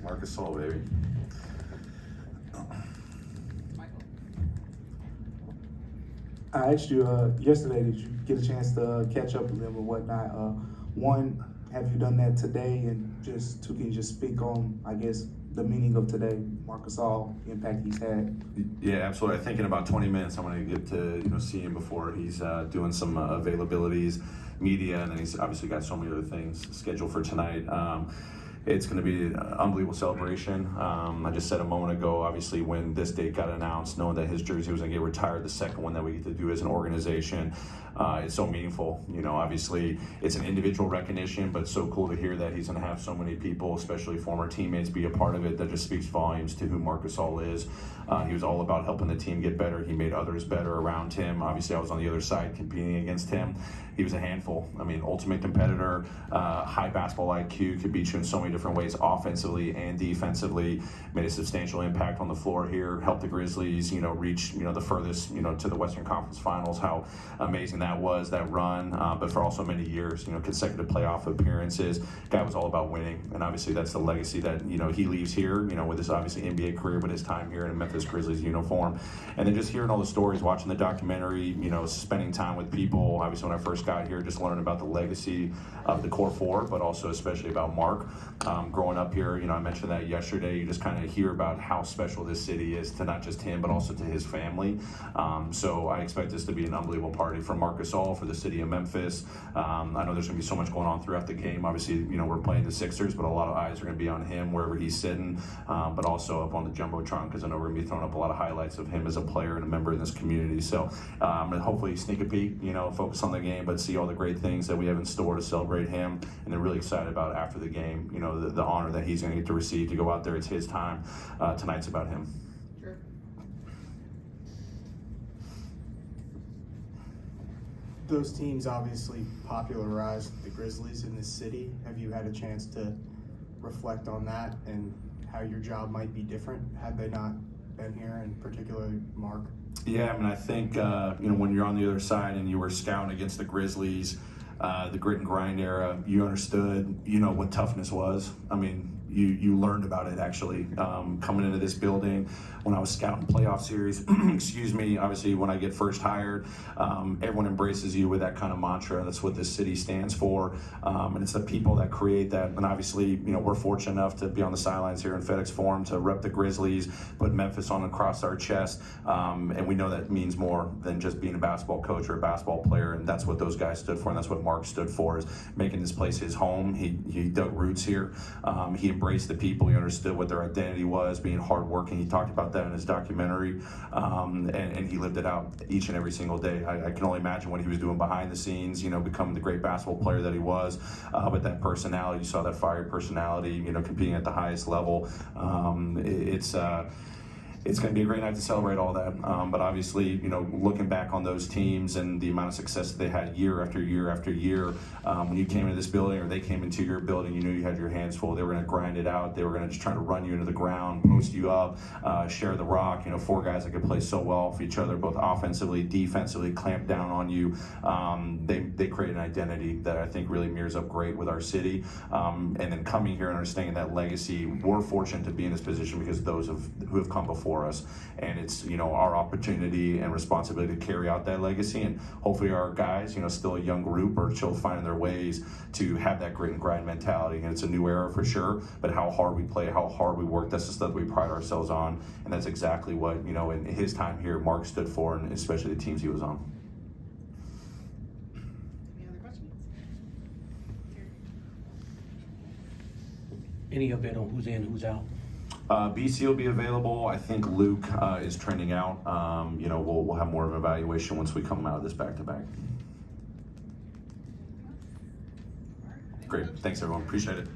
Marcus Sol, baby. I asked you yesterday, did you get a chance to catch up with them or whatnot? One, have you done that today? And just two, can you just speak on, I guess, the meaning of today, Marcus All, the impact he's had? Yeah, absolutely. I think in about 20 minutes, I'm going to get to see him before he's doing some availabilities, media, and then he's obviously got so many other things scheduled for tonight. It's going to be an unbelievable celebration. I just said a moment ago, obviously, when this date got announced, knowing that his jersey was going to get retired, the second one that we get to do as an organization, it's so meaningful. Obviously, it's an individual recognition, but it's so cool to hear that he's going to have so many people, especially former teammates, be a part of it. That just speaks volumes to who Marcus All is. He was all about helping the team get better. He made others better around him. Obviously, I was on the other side competing against him. He was a handful. I mean, ultimate competitor, high basketball IQ, could beat you in so many different ways, offensively and defensively. Made a substantial impact on the floor here. Helped the Grizzlies, reach, the furthest, to the Western Conference Finals. How amazing that was, that run. But for also many years, consecutive playoff appearances. Guy was all about winning, and obviously that's the legacy that he leaves here. With his obviously NBA career, but his time here in a Memphis Grizzlies uniform, and then just hearing all the stories, watching the documentary, spending time with people. Obviously, when I first got here, just learning about the legacy of the core four, but also especially about Mark. Growing up here, I mentioned that yesterday. You just kind of hear about how special this city is to not just him, but also to his family. So I expect this to be an unbelievable party for Marcus All, for the city of Memphis. I know there's going to be so much going on throughout the game. Obviously, we're playing the Sixers, but a lot of eyes are going to be on him wherever he's sitting, but also up on the Jumbotron, because I know we're going to be throwing up a lot of highlights of him as a player and a member in this community. So I'm going to hopefully sneak a peek, focus on the game, but see all the great things that we have in store to celebrate him. And they're really excited about after the game, the honor that he's going to get to receive to go out there. It's his time. Tonight's about him. Sure. Those teams obviously popularized the Grizzlies in this city. Have you had a chance to reflect on that and how your job might be different had they not been here, and particularly Mark? Yeah, I think when you're on the other side and you were scouting against the Grizzlies, the grit and grind era, you understood what toughness was. You learned about it actually coming into this building. When I was scouting playoff series, excuse me, obviously when I get first hired, everyone embraces you with that kind of mantra. That's what this city stands for, and it's the people that create that. And obviously, we're fortunate enough to be on the sidelines here in FedExForum to rep the Grizzlies, put Memphis on across our chest, and we know that means more than just being a basketball coach or a basketball player. And that's what those guys stood for, and that's what Mark stood for, is making this place his home. He dug roots here. He embraced the people. He understood what their identity was, being hardworking. He talked about that in his documentary, and he lived it out each and every single day. I can only imagine what he was doing behind the scenes, becoming the great basketball player that he was. But that personality, you saw that fiery personality, competing at the highest level. It's going to be a great night to celebrate all that. But obviously, looking back on those teams and the amount of success that they had year after year after year, when you came into this building or they came into your building, you knew you had your hands full. They were going to grind it out. They were going to just try to run you into the ground, post you up, share the rock. Four guys that could play so well for each other, both offensively, defensively, clamp down on you. They create an identity that I think really mirrors up great with our city. And then coming here and understanding that legacy, we're fortunate to be in this position because those who have come before us, and it's our opportunity and responsibility to carry out that legacy, and hopefully our guys, still a young group, are still finding their ways to have that grit and grind mentality. And it's a new era for sure, but how hard we play, how hard we work, that's the stuff we pride ourselves on, and that's exactly what in his time here Mark stood for, and especially the teams he was on. Any other questions? Any update on who's in, who's out? BC will be available. I think Luke is trending out. We'll have more of an evaluation once we come out of this back-to-back. Great. Thanks, everyone. Appreciate it.